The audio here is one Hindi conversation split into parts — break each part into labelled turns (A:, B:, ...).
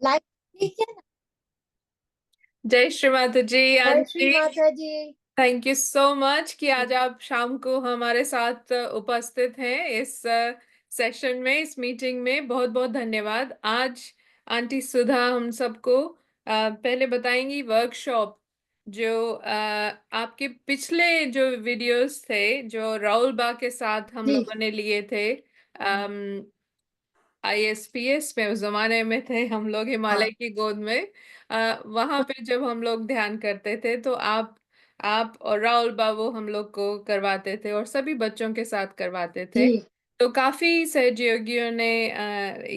A: लाइक, ठीक है ना।
B: जय श्री माता जी
A: जय श्री
B: आंटी।
A: माता जी।
B: थैंक यू सो मच कि आज आप शाम को हमारे साथ उपस्थित हैं इस सेशन में, इस मीटिंग में। बहुत बहुत धन्यवाद। आज आंटी सुधा हम सबको पहले बताएंगी वर्कशॉप जो आपके पिछले जो वीडियोस थे, जो राहुल बा के साथ हम
A: जी
B: लोगों ने लिए थे। आईएसपीएस में उस जमाने में थे हम लोग, हिमालय
A: हाँ
B: की गोद में। वहां पे जब हम लोग ध्यान करते थे तो आप और राहुल बाबू हम लोग को करवाते थे और सभी बच्चों के साथ करवाते थे।
A: जी
B: तो काफी सहयोगियों ने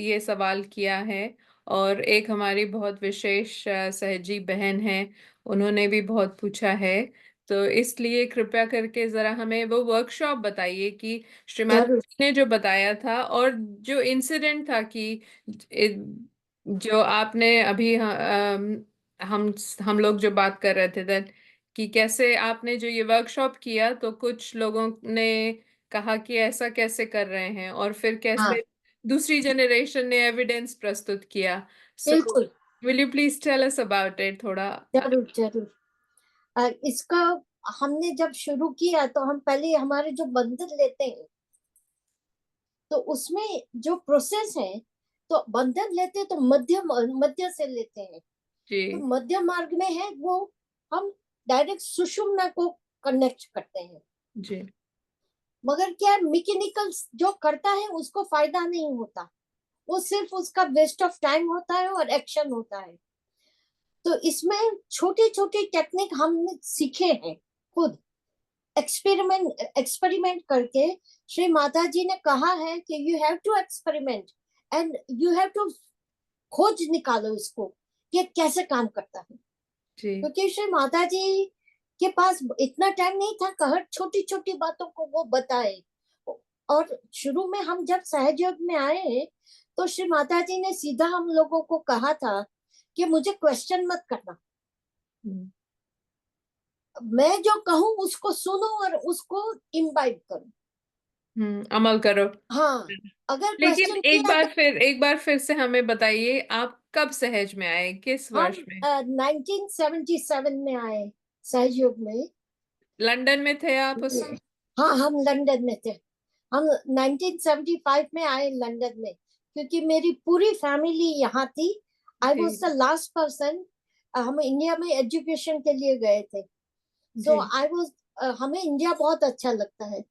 B: ये सवाल किया है। और एक हमारी बहुत विशेष सहजी बहन है, उन्होंने भी बहुत पूछा है। तो इसलिए कृपया करके जरा हमें वो वर्कशॉप बताइए कि श्रीमती
A: जरूर।
B: ने जो बताया था और जो इंसिडेंट था कि जो आपने अभी हम लोग जो बात कर रहे थे that कि कैसे आपने जो ये वर्कशॉप किया तो कुछ लोगों ने कहा कि ऐसा कैसे कर रहे हैं, और फिर
A: हाँ
B: कैसे दूसरी जनरेशन ने एविडेंस प्रस्तुत किया। सो
A: बिल्कुल।
B: Will you please tell us about it थोड़ा।
A: जरूर जरूर। इसका हमने जब शुरू किया तो हम पहले हमारे जो बंधन लेते हैं तो उसमें जो प्रोसेस है, तो बंधन लेते हैं तो मध्य से लेते हैं। तो
B: जी
A: मध्य मार्ग में है वो, हम डायरेक्ट सुषुम्ना को कनेक्ट करते हैं।
B: जी
A: मगर क्या मैकेनिकल जो करता है उसको फायदा नहीं होता, वो सिर्फ उसका वेस्ट ऑफ टाइम होता है और एक्शन होता है। तो इसमें छोटी छोटी टेक्निक हमने सीखे हैं खुद, एक्सपेरिमेंट करके। श्री माता जी ने कहा है कि you have to experiment and you have to खोज निकालो इसको कि कैसे काम करता है।
B: जी
A: क्योंकि श्री माता जी के पास इतना टाइम नहीं था कि हर छोटी छोटी बातों को वो बताए। और शुरू में हम जब सहयोग में आए तो श्री माता जी ने सीधा हम लोगों को कहा था कि मुझे क्वेश्चन मत करना,
B: हम्म
A: मैं जो कहूँ उसको सुनो और उसको इम्बाइब करो।
B: अमल करो।
A: हाँ, अगर
B: लेकिन
A: क्वेश्चन किया तो
B: एक बार फिर से हमें बताइए, आप कब सहज में आए, किस
A: हम
B: वर्ष में?
A: 1977 में आए सहयोग में।
B: लंदन में थे आप उस समय?
A: हाँ, हम लंदन में थे। हम 1975 में आए लंदन में, क्योंकि मेरी पूरी फैमिली यहाँ थी। आई वॉज
B: जी
A: द लास्ट पर्सन। हम इंडिया में एजुकेशन के लिए गए थे। सो
B: जी
A: आई वॉज, हमें इंडिया बहुत अच्छा लगता है,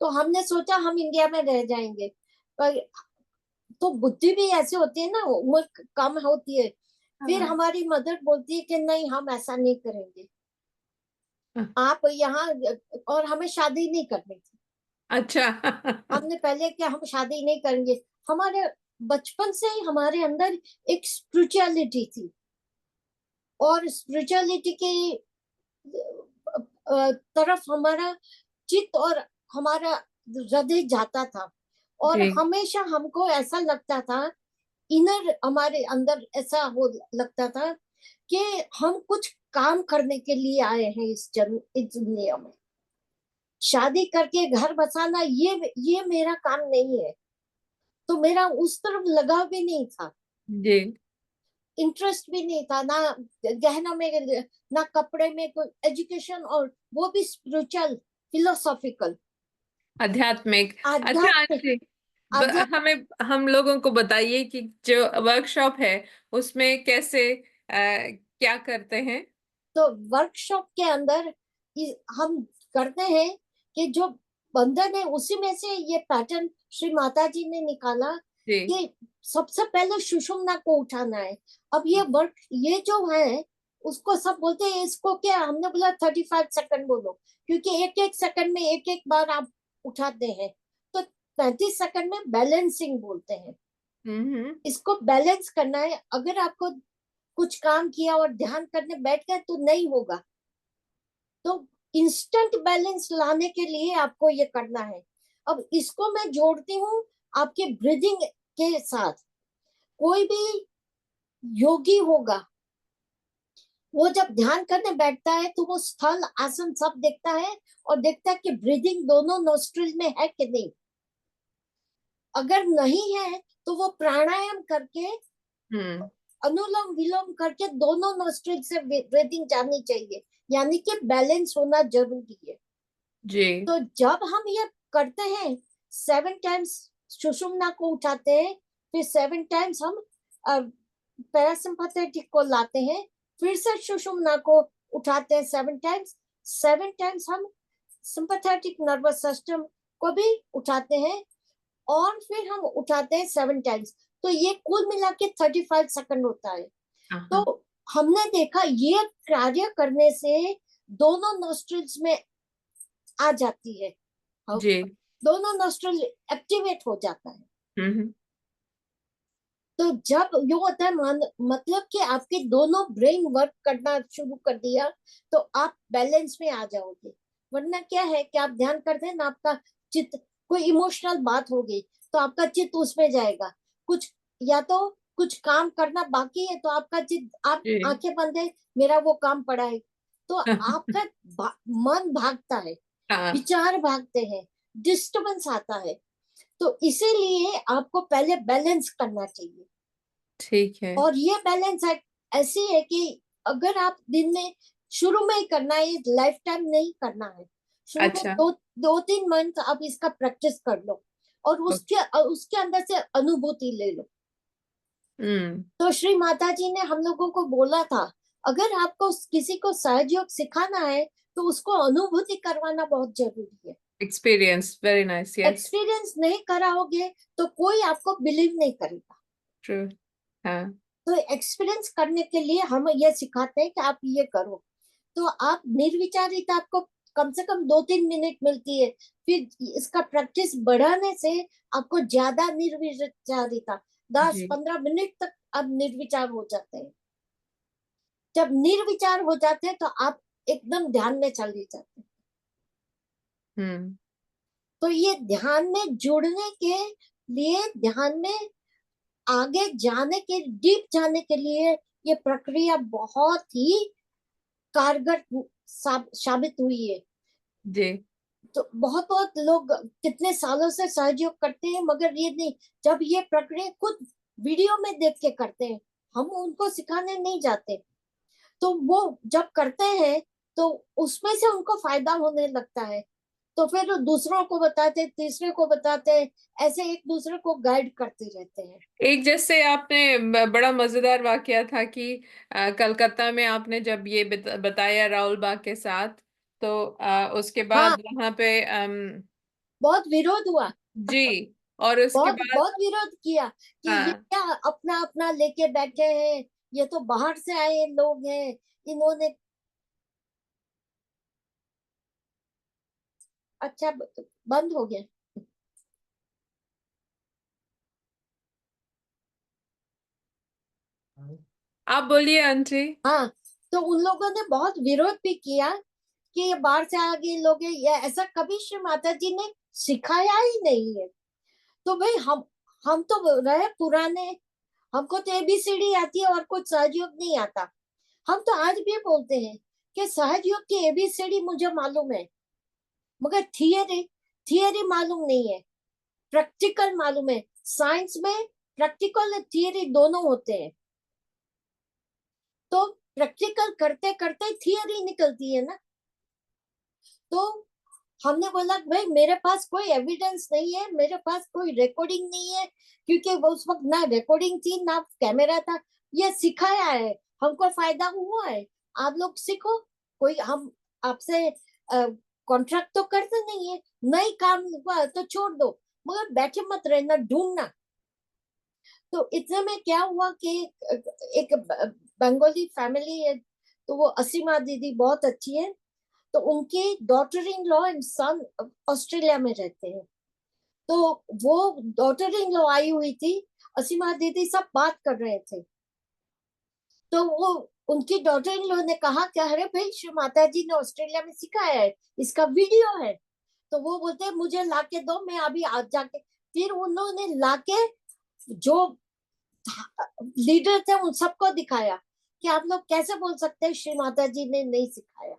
A: तो हमने सोचा हम इंडिया में रह जाएंगे। पर तो बुद्धि भी ऐसी होती है ना, उम्र कम होती है। फिर
B: हाँ
A: हमारी मदर बोलती है कि नहीं, हम ऐसा नहीं करेंगे,
B: हाँ,
A: आप यहाँ। और हमें शादी नहीं करनी थी।
B: अच्छा
A: हमने पहले क्या, हम शादी नहीं करेंगे। हमारे बचपन से ही हमारे अंदर एक स्पिरिचुअलिटी थी, और स्पिरिचुअलिटी की तरफ हमारा चित्त और हमारा हृदय जाता था। और
B: जी
A: हमेशा हमको ऐसा लगता था, इनर हमारे अंदर ऐसा हो लगता था कि हम कुछ काम करने के लिए आए हैं इस दुनिया में। शादी करके घर बसाना ये मेरा काम नहीं है। तो मेरा उस तरफ लगाव भी नहीं था,
B: जी
A: इंटरेस्ट भी नहीं था ना, गहनों में ना कपड़े में, कोई एजुकेशन, और वो भी स्पिरिचुअल, फिलोसॉफिकल,
B: आध्यात्मिक। अच्छा
A: आध्यात्मिक।
B: आंटी,
A: आध्यात्म
B: हमें हम लोगों को बताइए कि जो वर्कशॉप है उसमें कैसे क्या करते हैं?
A: तो वर्कशॉप के अंदर हम करते हैं कि जो बंधन है उसी में से ये पैटर्न श्री माता जी ने निकाला
B: जी
A: कि सबसे पहले सुषुम्ना को उठाना है। अब ये वर्क, ये जो है उसको सब बोलते हैं, इसको क्या, हमने बोला 35 सेकंड बोलो, क्योंकि एक एक सेकंड में एक एक बार आप उठाते हैं। तो 35 सेकंड में बैलेंसिंग बोलते हैं।
B: हम्म।
A: इसको बैलेंस करना है। अगर आपको कुछ काम किया और ध्यान करने बैठ गए तो नहीं होगा। तो इंस्टेंट बैलेंस लाने के लिए आपको ये करना है। अब इसको मैं जोड़ती हूँ आपके ब्रीदिंग के साथ। कोई भी योगी होगा, वो जब ध्यान करने बैठता है तो वो स्थल आसन सब देखता है, और देखता है कि ब्रीदिंग दोनों नोस्ट्रिल में है कि नहीं। अगर नहीं है तो वो प्राणायाम करके
B: हम्म
A: अनुलोम विलोम करके दोनों नोस्ट्रिल से ब्रीदिंग जानी चाहिए, यानी कि बैलेंस होना जरूरी है।
B: जी
A: तो जब हम ये करते हैं, 7 टाइम्स सुषुम्ना को उठाते हैं, फिर 7 टाइम्स हम पैरासिम्पैथेटिक को लाते हैं, फिर से सुषुम्ना को उठाते हैं 7 टाइम्स, 7 टाइम्स हम सिंपैथेटिक नर्वस सिस्टम को भी उठाते हैं, और फिर हम उठाते हैं 7 टाइम्स। तो ये कुल मिला के 35 सेकंड होता है।
B: हाँ
A: तो हमने देखा ये कार्य करने से दोनों नोस्ट्रिल्स में आ जाती है,
B: जी
A: दोनों नोस्ट्रिल एक्टिवेट हो जाता है।
B: हम्म
A: तो जब ये होता है मतलब कि आपके दोनों ब्रेन वर्क करना शुरू कर दिया, तो आप बैलेंस में आ जाओगे। वरना क्या है कि आप ध्यान करते हैं ना, आपका चित्त, कोई इमोशनल बात हो गई तो आपका चित्त उसमें जाएगा, कुछ या तो कुछ काम करना बाकी है तो आपका चित्त, आप
B: जी
A: आंखें बंद है, मेरा वो काम पड़ा है, तो आपका मन भागता है,
B: हाँ
A: विचार भागते हैं, डिस्टरबेंस आता है। तो इसीलिए आपको पहले बैलेंस करना चाहिए।
B: ठीक है
A: और ये बैलेंस ऐसी है कि अगर आप दिन में शुरू में ही करना है, लाइफ टाइम नहीं करना है, शुरू में
B: अच्छा
A: 2-3 मंथ आप इसका प्रैक्टिस कर लो, और उसके उसके अंदर से अनुभूति ले लो।
B: हम्म
A: तो श्री माता जी ने हम लोगों को बोला था, अगर आपको किसी को सहयोग सिखाना है तो उसको अनुभूति करवाना बहुत जरूरी है।
B: Experience very nice yes
A: experience नहीं कराओगे तो कोई आपको बिलीव नहीं करेगा।
B: ट्रू हाँ
A: तो एक्सपीरियंस करने के लिए हम ये सिखाते हैं कि आप ये करो। तो आप निर्विचारिता आपको कम से कम 2-3 मिनट मिलती है, फिर इसका प्रैक्टिस बढ़ाने से आपको ज्यादा निर्विचारिता, दस
B: जी
A: पंद्रह मिनट तक आप निर्विचार हो जाते हैं। जब निर्विचार हो जाते हैं तो आप एकदम ध्यान में चले जाते हैं।
B: हम्म
A: तो ये ध्यान में जुड़ने के लिए, ध्यान में आगे जाने के, डीप जाने के लिए ये प्रक्रिया बहुत ही कारगर साबित हुई है।
B: जी
A: तो बहुत बहुत लोग कितने सालों से सहयोग करते हैं, मगर ये नहीं, जब ये प्रक्रिया खुद वीडियो में देख के करते हैं, हम उनको सिखाने नहीं जाते, तो वो जब करते हैं तो उसमें से उनको फायदा होने लगता है, तो फिर वो दूसरों को बताते, तीसरे को बताते, ऐसे एक दूसरे को गाइड करते रहते हैं।
B: एक जैसे आपने बड़ा मजेदार वाकया था कि कलकत्ता में आपने जब ये बताया राहुल बाग के साथ तो उसके
A: हाँ,
B: बाद वहां पे
A: बहुत विरोध हुआ।
B: जी और उसके
A: बहुत
B: बाद
A: बहुत विरोध किया कि ये
B: हाँ
A: क्या अपना अपना लेके बैठे हैं, ये तो बाहर से आए लोग हैं, इन्होंने, अच्छा बंद हो गया।
B: आप बोलिए आंटी
A: हाँ, तो उन लोगों ने बहुत विरोध भी किया कि ये बाहर से आ गए लोग हैं, ये ऐसा कभी श्री माता जी ने सिखाया ही नहीं है। तो भाई हम तो रहे पुराने, हमको तो एबीसीडी आती है और कुछ सहयोग नहीं आता। हम तो आज भी बोलते हैं कि सहयोग की एबीसीडी मुझे मालूम है, मगर थियरी थियरी मालूम नहीं है, प्रैक्टिकल मालूम है। साइंस में प्रैक्टिकल और थियरी दोनों होते हैं। तो प्रैक्टिकल करते करते थियरी निकलती है ना। तो हमने बोला भाई मेरे पास कोई एविडेंस नहीं है, मेरे पास कोई रिकॉर्डिंग नहीं है, क्योंकि वो उस वक्त ना रिकॉर्डिंग थी ना कैमरा था। ये सिखाया है, हमको फायदा हुआ है, आप लोग सीखो। कोई हम आपसे कॉन्ट्रैक्ट तो करते नहीं है, नहीं काम हुआ तो छोड़ दो, मगर बैठे मत रहना, ढूंढना। तो इतने में क्या हुआ कि एक बंगाली फैमिली है, तो वो असीमा दीदी बहुत अच्छी है, तो उनके daughter in law and son Australia में रहते हैं। तो वो डॉटर इन लॉ आई हुई थी, असीमा दीदी सब बात कर रहे थे, तो वो उनकी डॉटर इन लॉ ने कहा कि अरे भाई श्री माता जी ने ऑस्ट्रेलिया में सिखाया है, इसका वीडियो है। तो वो बोलते मुझे लाके दो, मैं अभी आज जाके, फिर उन्होंने लाके जो लीडर थे उन सबको दिखाया कि आप लोग कैसे बोल सकते हैं श्री माता जी ने नहीं सिखाया।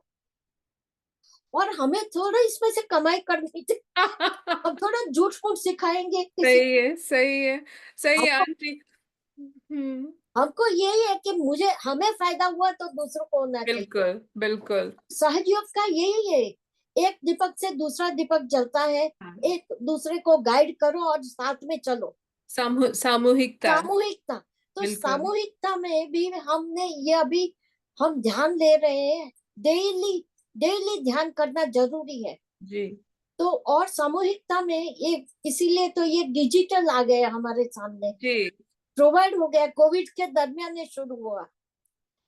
A: और हमें थोड़ा इसमें से कमाई करनी थी, हम थोड़ा झूठ फूट सिखाएंगे किसी
B: सही है सही है सही है
A: हमको।
B: आंटी हम्म
A: हमको यही है कि मुझे हमें फायदा हुआ तो दूसरों को होना चाहिए।
B: बिल्कुल बिल्कुल।
A: सहयोग का यही है, एक दीपक से दूसरा दीपक जलता है,
B: हाँ,
A: एक दूसरे को गाइड करो और साथ में चलो।
B: सामूहिकता।
A: सामूहिकता, तो
B: बिल्कुल।
A: सामूहिकता में भी हमने ये अभी हम ध्यान दे रहे हैं, डेली डेली ध्यान करना जरूरी है।
B: जी
A: तो और सामूहिकता में ये इसीलिए तो ये डिजिटल आ गया हमारे सामने,
B: जी
A: प्रोवाइड हो गया, कोविड के दरमियान ये शुरू हुआ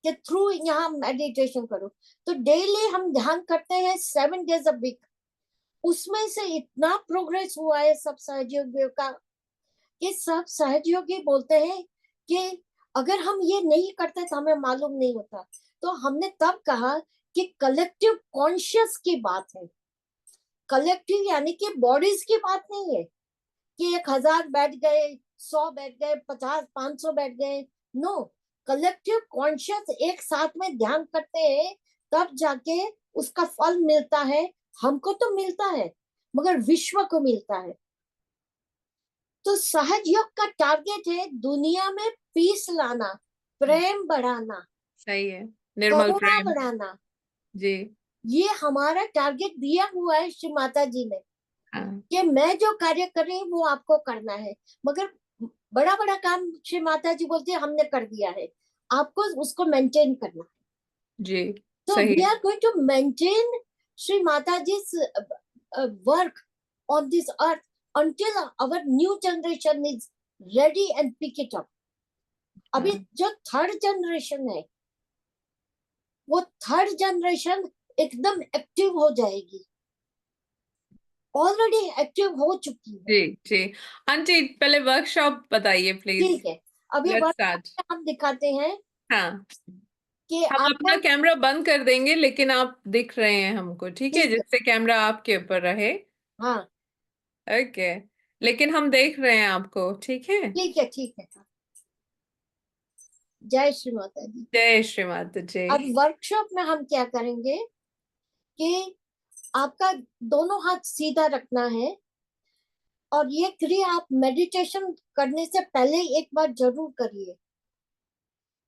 A: कि थ्रू यहाँ मेडिटेशन करो। तो डेली हम ध्यान करते हैं 7 days a week। उसमें से इतना प्रोग्रेस हुआ है सब सहयोगियों का कि सब सहयोगी बोलते हैं कि अगर हम ये नहीं करते तो हमें मालूम नहीं होता। तो हमने तब कहा कि कलेक्टिव कॉन्शियस की बात है, कलेक्टिव यानी कि बॉडीज की बात नहीं है कि 1,000 बैठ गए, 100 बैठ गए, 50 500 बैठ गए। नो, कलेक्टिव कॉन्शियस एक साथ में ध्यान करते हैं, तब जाके उसका फल मिलता है। हमको तो मिलता है मगर विश्व को मिलता है। तो सहयोग का टारगेट है दुनिया में पीस लाना, प्रेम बढ़ाना,
B: सही है। निर्मल
A: करुणा
B: प्रेम।
A: बढ़ाना।
B: जी।
A: ये हमारा टारगेट दिया हुआ है श्री माता जी ने
B: हाँ
A: कि मैं जो कार्य कर रही हूँ वो आपको करना है। मगर बड़ा बड़ा काम श्री माता जी बोलते हैं हमने कर दिया है, आपको उसको मेंटेन करना है।
B: जी
A: तो
B: सही
A: वी
B: है।
A: Are going to maintain Shri Mata ji work on this earth until our new generation is ready and pick it up। अभी
B: हाँ
A: जो थर्ड जनरेशन है वो थर्ड जनरेशन एकदम एक्टिव हो जाएगी, ऑलरेडी एक्टिव हो चुकी है।
B: जी जी। आंटी पहले वर्कशॉप बताइए प्लीज।
A: ठीक है, अभी
B: लेट्स स्टार्ट।
A: वर्क हम दिखाते हैं
B: हाँ,
A: कि
B: हम
A: आपको।
B: अपना कैमरा बंद कर देंगे लेकिन आप दिख रहे हैं हमको, ठीक है,
A: ठीक है,
B: जिससे कैमरा आपके ऊपर रहे।
A: हाँ
B: ओके। लेकिन हम देख रहे हैं आपको, ठीक है।
A: ठीक है ठीक है। जय श्री माता दी।
B: जय श्री माता जी।
A: अब वर्कशॉप में हम क्या करेंगे कि आपका दोनों हाथ सीधा रखना है और ये क्रिया आप मेडिटेशन करने से पहले एक बार जरूर करिए।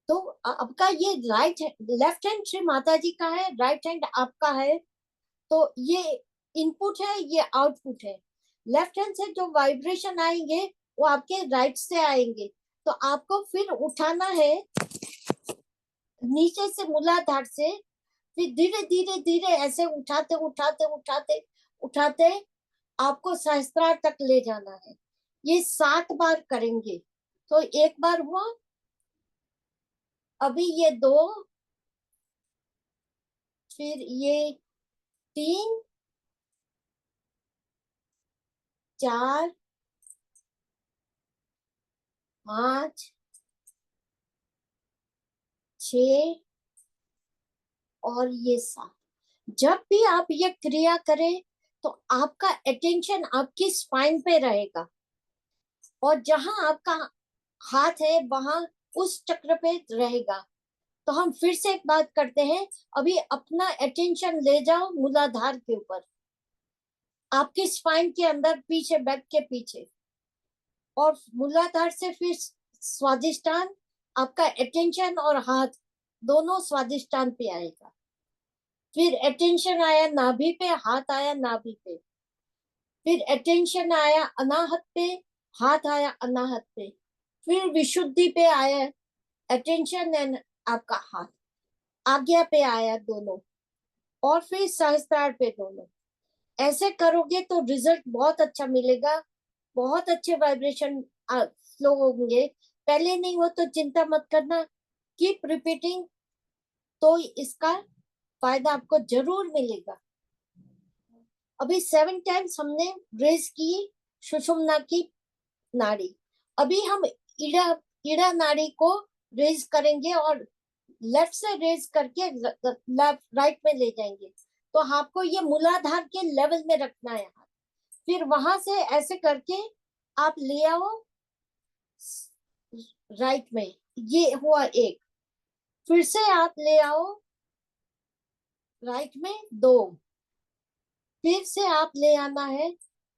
A: तो आपका ये right left hand Shri Mata जी का है, राइट हैंड आपका है। तो ये इनपुट है, ये आउटपुट है। लेफ्ट हैंड से जो वाइब्रेशन आएंगे वो आपके राइट से आएंगे। तो आपको फिर उठाना है नीचे से मूलाधार से, फिर धीरे धीरे धीरे ऐसे उठाते उठाते उठाते उठाते आपको सहस्त्रार तक ले जाना है। ये 7 बार करेंगे। तो एक बार हुआ, अभी ये 2, फिर ये 3, 4, 5, 6 और ये 7। जब भी आप ये क्रिया करें तो आपका अटेंशन आपकी स्पाइन पे रहेगा और जहां आपका हाथ है वहां उस चक्र पे रहेगा। तो हम फिर से एक बात करते हैं, अभी अपना अटेंशन ले जाओ मूलाधार के ऊपर, आपकी स्पाइन के अंदर पीछे, बैक के पीछे, और मूलाधार से फिर स्वादिष्टान, आपका अटेंशन और हाथ दोनों स्वादिष्टान पे आएगा। फिर अटेंशन आया नाभि पे, हाथ आया नाभि पे, फिर अटेंशन आया अनाहत पे, हाथ आया अनाहत पे, फिर विशुद्धि पे आया अटेंशन एंड आपका हाथ, आज्ञा पे आया दोनों, और फिर सहस्त्रार पे दोनों। ऐसे करोगे तो रिजल्ट बहुत अच्छा मिलेगा, बहुत अच्छे वाइब्रेशन फ्लो होंगे। पहले नहीं हो तो चिंता मत करना, कीप रिपीटिंग, तो इसका फायदा आपको जरूर मिलेगा। अभी 7 टाइम्स हमने रेस की सुषुम्ना की नाड़ी। अभी हम ईड़ा ईड़ा नाड़ी को रेज करेंगे और लेफ्ट से रेज करके लेफ्ट राइट में ले जाएंगे। तो आपको ये मूलाधार के लेवल में रखना है हाथ। फिर वहां से ऐसे करके आप ले आओ राइट में, ये हुआ एक। फिर से आप ले आओ राइट में 2, फिर से आप ले आना है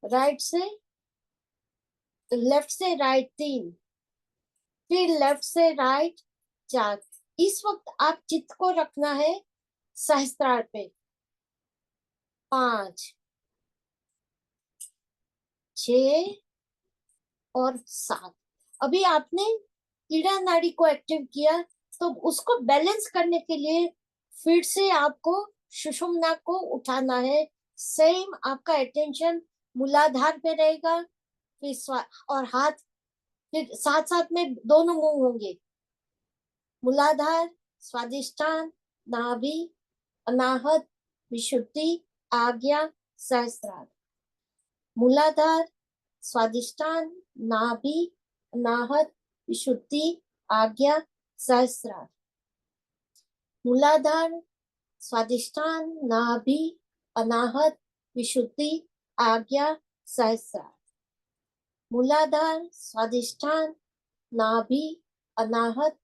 A: राइट से लेफ्ट से राइट 3, फिर लेफ्ट से राइट 4। इस वक्त आप चित्त को रखना है सहस्त्रार पे। 5, 6 और 7। अभी आपने ईड़ा नाड़ी को एक्टिव किया, तो उसको बैलेंस करने के लिए फिर से आपको सुषुम्ना को उठाना है। सेम आपका अटेंशन मूलाधार पे रहेगा। फिर और हाथ फिर साथ साथ में दोनों मूव होंगे। मूलाधार, स्वादिष्टान, नाभि, अनाहत, विशुद्धि, आज्ञा, सहस्त्रार। मूलाधार, स्वादिष्टान, नाभि, अनाहत, विशुद्धि, आज्ञा, सहस्त्रार। मूलाधार, स्वादिष्टान, नाभि, अनाहत, विशुद्धि, आज्ञा, सहस्त्रार। मूलाधार, स्वादिष्टान, नाभि, अनाहत,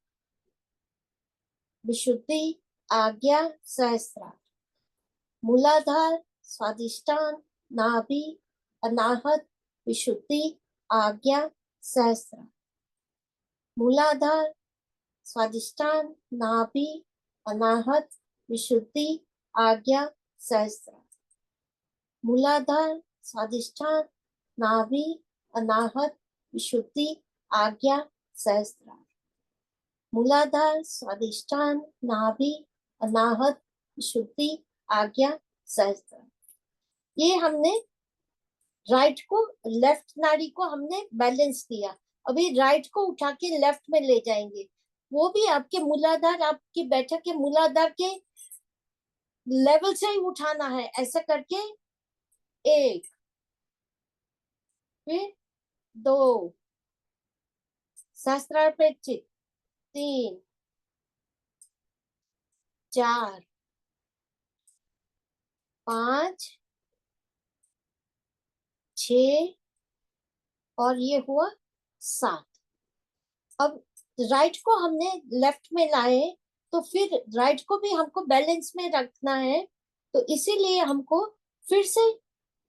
A: विशुद्धि, आज्ञा, सहस्त्रार। मूलाधार, स्वादिष्टान, नाभि, अनाहत, विशुद्धि, आज्ञा, सहस्त्रार। मूलाधार, स्वादिष्टान, नाभि, अनाहत, विशुद्धि, आज्ञा, सहस्त्रार। मूलाधार, स्वादिष्टान, नाभि, अनाहत, विशुद्धि, आज्ञा, सहस्त्रार। मूलाधार, स्वादिष्टान, नाभि, अनाहत, विशुद्धि, आज्ञा, सहस्त्रार। ये हमने राइट को, लेफ्ट नाड़ी को हमने बैलेंस किया। अभी राइट को उठा के लेफ्ट में ले जाएंगे। वो भी आपके मूलाधार, आपकी बैठक के मूलाधार के लेवल से ही उठाना है, ऐसा करके। 1, फिर 2, सहस्त्रार पे चित। 3, 4, 5, 6 और ये हुआ 7। अब राइट को हमने लेफ्ट में लाए, तो फिर राइट को भी हमको बैलेंस में रखना है। तो इसीलिए हमको फिर से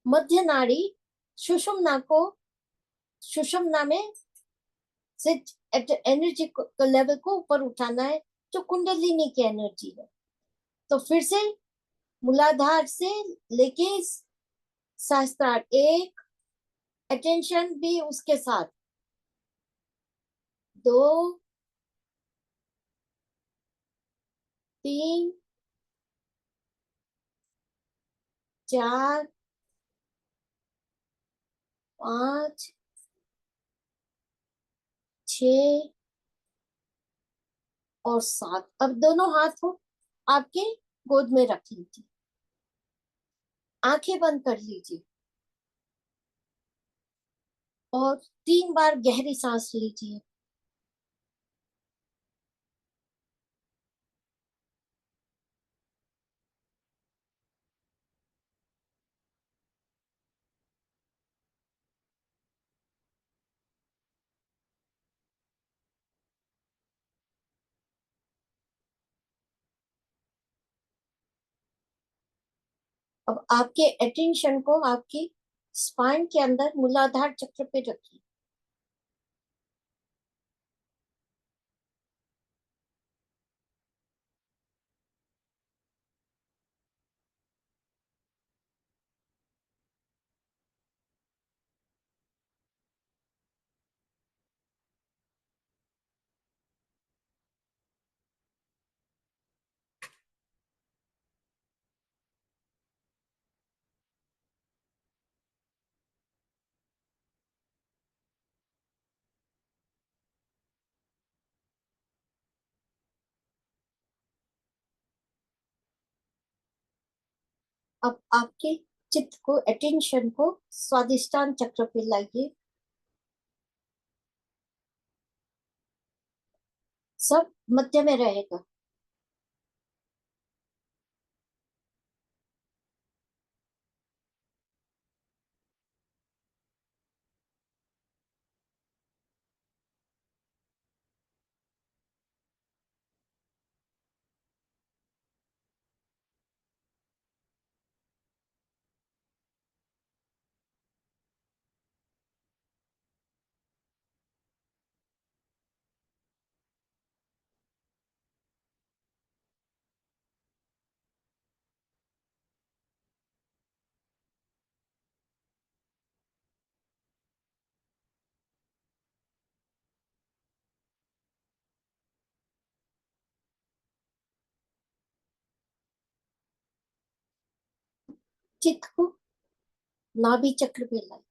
A: मध्य नाड़ी सुषुम्ना को, सुषुम्ना में से एनर्जी लेवल को ऊपर उठाना है, जो कुंडलिनी की एनर्जी है। तो फिर से मूलाधार से लेके सहस्त्रार, एक अटेंशन भी उसके साथ। 2, 3, 4, 5, 6 और 7। अब दोनों हाथ हो आपके गोद में रख लीजिए, आंखें बंद कर लीजिए और 3 बार गहरी सांस लीजिए। अब आपके अटेंशन को आपकी स्पाइन के अंदर मूलाधार चक्र पे रखिए। अब आपके चित्त को, अटेंशन को स्वादिष्टान चक्र पे लाइए। सब मध्य में रहेगा। चित्त को नाभि चक्र पे लाए।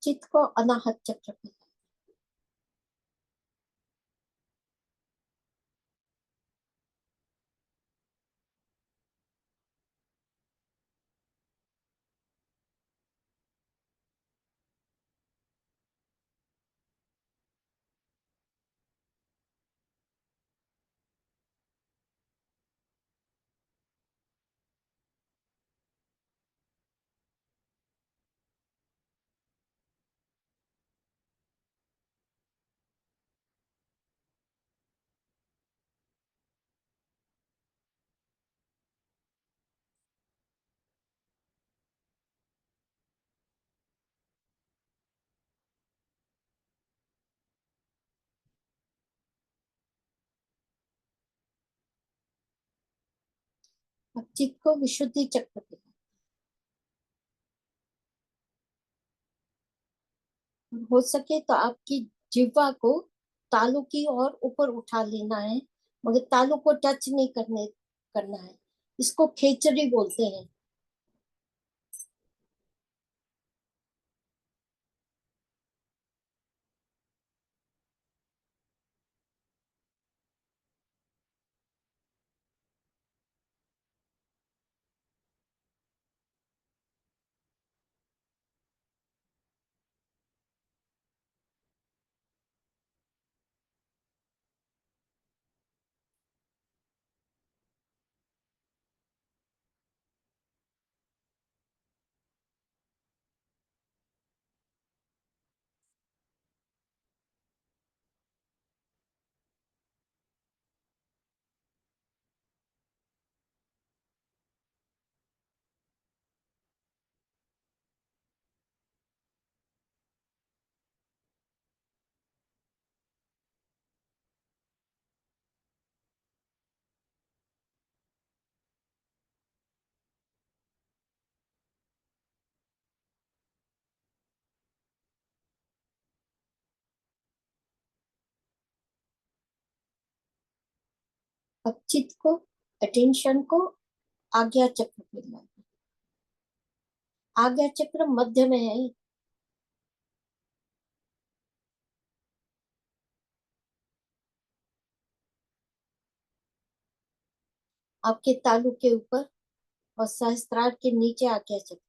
A: चित्त को अनाहत चक्र पे लाए। अब चित्त को विशुद्धि चक्र पे लाए। और हो सके तो आपकी जिह्वा को तालू की ओर ऊपर उठा लेना है, मगर तालू को टच नहीं करना है। इसको खेचरी बोलते हैं। अब चित्त को, अटेंशन को आज्ञा चक्र पे लाए। आज्ञा चक्र मध्य में है। आपके तालू के ऊपर और सहस्त्रार के नीचे आज्ञा चक्र।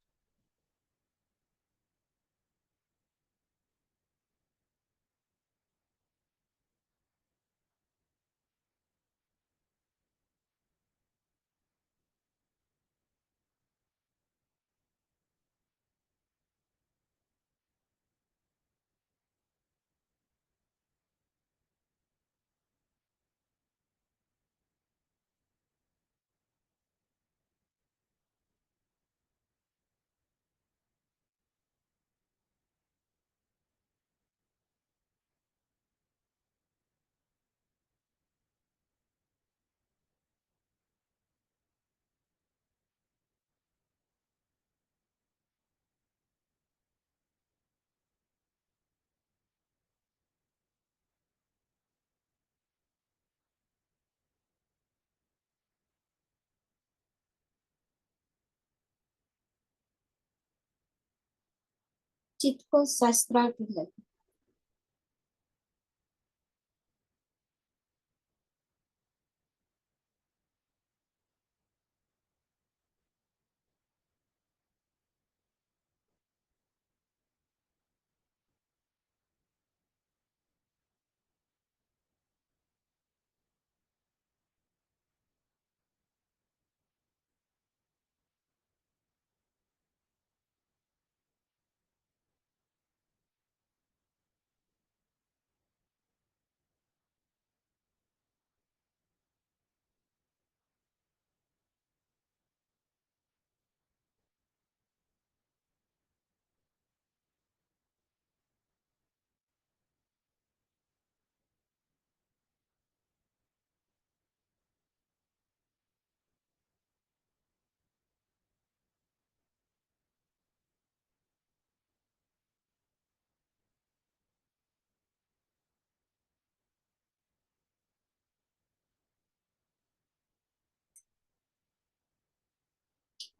A: चित्त को सहस्त्रार पे लाए।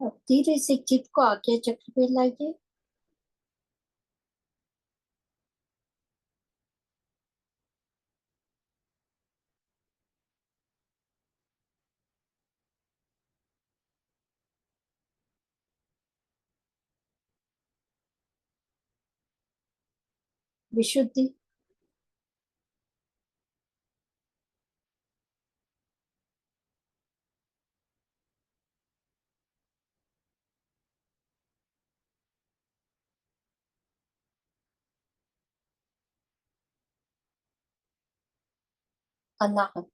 A: अब धीरे से चित्त को आज्ञा चक्र पे लाइए। विशुद्धि, अनाहत,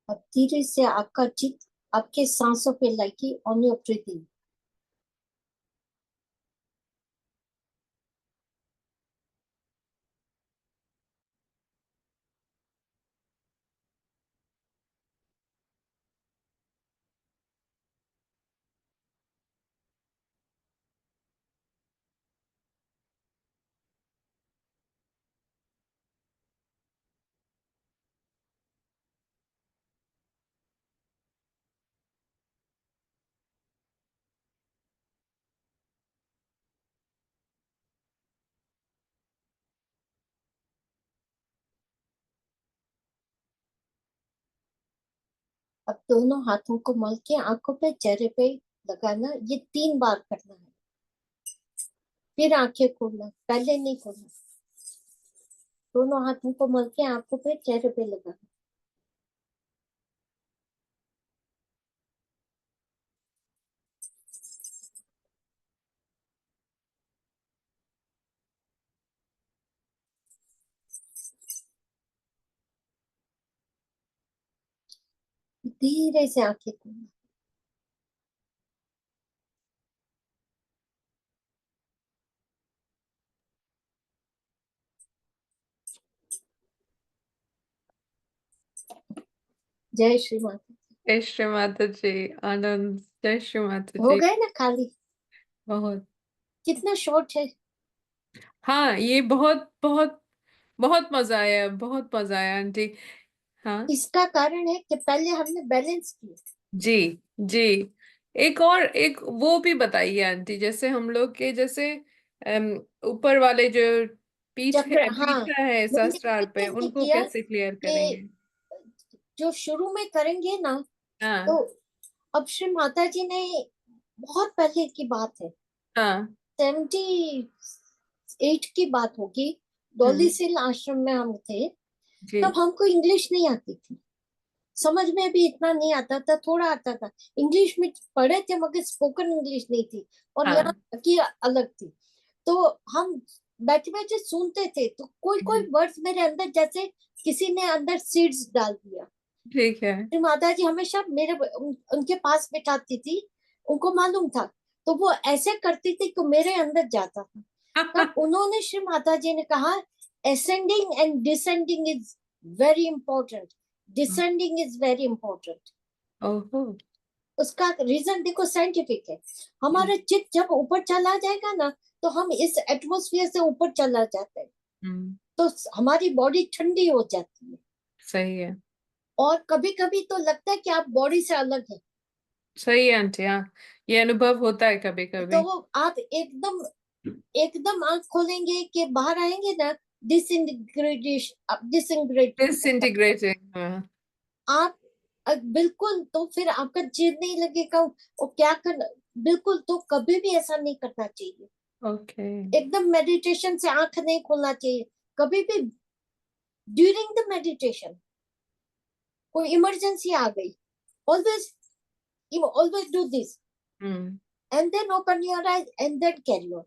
A: अब धीरे से आपका चित्त आपके सांसों पे लाइए, ऑन योर ब्रीथिंग। अब दोनों हाथों को मल के आंखों पे, चेहरे पे लगाना, ये 3 बार करना है। फिर आंखें खोलना, पहले नहीं खोलना। दोनों हाथों को मल के आंखों पे, चेहरे पे लगाना। धीरे से आंखें खोलना। जय श्री माता।
B: जय श्री माता जी। आनंद। जय श्री माता
A: हो
B: जी।
A: गए ना खाली?
B: बहुत।
A: कितना शॉर्ट है।
B: हाँ, ये बहुत बहुत बहुत मजा आया, बहुत मजा आया आंटी। हाँ
A: इसका कारण है कि पहले हमने बैलेंस किया।
B: जी। जी। एक और एक वो भी बताइए आंटी, जैसे हम लोग के जैसे अम, ऊपर वाले जो पीठ
A: चक्र,
B: है,
A: हाँ।
B: पीठा है
A: मैंने
B: सहस्त्रार पे,
A: कैसे
B: उनको
A: किया
B: कैसे क्लियर
A: कि
B: करेंगे?
A: जो शुरू में करेंगे ना, तो
B: हाँ।
A: अब श्री माता जी ने, बहुत पहले की बात है,
B: हाँ।
A: 78 की बात होगी। डॉली
B: हम्म।
A: सिल आश्रम में हम थे।
B: जी।
A: तब हमको इंग्लिश नहीं आती थी, समझ में भी इतना नहीं आता था, थोड़ा आता था। इंग्लिश में पढ़े थे मगर स्पोकन इंग्लिश नहीं थी, और यहाँ
B: हाँ।
A: की अलग थी। तो हम बैठे बैठे सुनते थे, तो कोई कोई
B: हम्म,
A: वर्ड्स मेरे अंदर जैसे किसी ने अंदर सीड्स डाल दिया।
B: ठीक है।
A: फिर माता जी हमेशा उनके पास बिठाती थी, उनको मालूम था। तो वो ऐसे करती थी कि मेरे अंदर जाता था। तब उन्होंने, श्री माता जी ने कहा, ascending and descending is very important, descending is very important।
B: ओहो।
A: उसका रीजन देखो, साइंटिफिक है। हमारा चित्त जब ऊपर चला जाएगा ना, तो हम इस एटमॉस्फेयर से ऊपर चला जाते हैं,
B: हम्म।
A: तो हमारी बॉडी ठंडी हो जाती है।
B: सही है।
A: और कभी कभी तो लगता है कि आप बॉडी से अलग है।
B: सही है आंटी। हाँ, ये अनुभव होता है कभी
A: तो
B: कभी।
A: आप एकदम एकदम आंख खोलेंगे कि बाहर आएंगे ना, डिसइंटीग्रेशन, डिसइंटीग्रेट,
B: डिसइंटीग्रेटिंग। हाँ।
A: आप बिल्कुल, तो फिर आपका चिर नहीं लगेगा। और क्या करना, बिल्कुल, तो कभी भी ऐसा नहीं करना चाहिए।
B: ओके।
A: एकदम मेडिटेशन से आंख नहीं खोलना चाहिए कभी भी। ड्यूरिंग द मेडिटेशन कोई इमरजेंसी आ गई, always do this and then open your eyes and then carry on.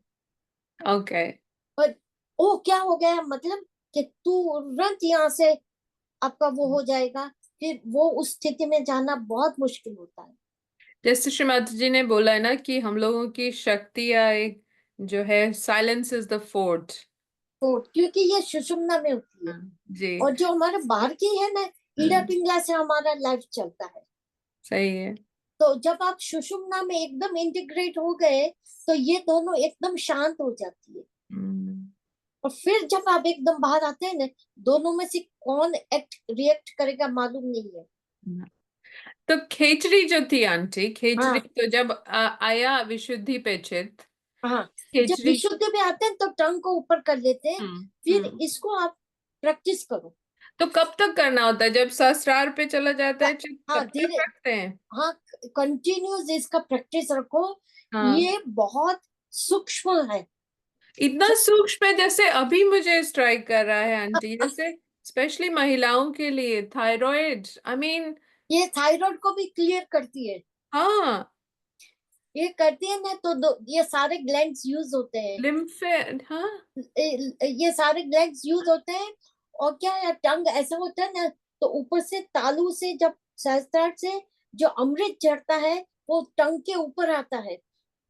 B: Okay.
A: पर ओ क्या हो गया, मतलब कि तुरंत यहाँ से आपका वो हो जाएगा, फिर वो उस स्थिति में जाना बहुत मुश्किल होता है।
B: जैसे श्रीमती जी ने बोला है ना कि हम लोगों की शक्तियाँ एक जो है, साइलेंस इज द फोर्थ।
A: तो क्योंकि ये सुषुम्ना में होती है,
B: जी।
A: और जो हमारे बाहर की है ना, ईड़ा पिंगला से हमारा लाइफ चलता है।
B: सही है।
A: तो जब आप सुषुम्ना में एकदम इंटीग्रेट हो गए तो ये दोनों एकदम शांत हो जाती है। और फिर जब आप एकदम बाहर आते हैं ना, दोनों में से कौन एक्ट रिएक्ट करेगा मालूम नहीं है।
B: तो खेचड़ी जो थी आंटी, खेचड़ी
A: हाँ
B: तो जब आया विशुद्धि पे चित,
A: हाँ, जब
B: खेचड़ी।
A: विशुद्धि में आते हैं तो टंग को ऊपर कर लेते हैं। फिर
B: हम्म।
A: इसको आप प्रैक्टिस करो।
B: तो कब तक करना होता है? जब सहस्रार पे चला जाता है चित
A: हाँ
B: तब तक
A: धीरे,
B: रखते हैं?
A: हाँ कंटिन्यूस इसका प्रैक्टिस रखो।
B: हाँ।
A: ये बहुत सूक्ष्म है।
B: इतना
A: जब
B: सूक्ष्म है, जैसे अभी मुझे स्ट्राइक कर रहा है आंटी, जैसे स्पेशली महिलाओं के लिए थायराइड, आई मीन।
A: ये थायराइड को भी क्लियर करती है।
B: हाँ।
A: ये करती है ना, तो ये सारे ग्लैंड्स यूज होते हैं।
B: लिम्फ। हाँ।
A: ये सारे ग्लैंड्स यूज होते हैं। और क्या है, टंग ऐसा होता है ना, तो ऊपर से तालू से जब सहस्त्रार से जो अमृत झरता है वो टंग के ऊपर आता है,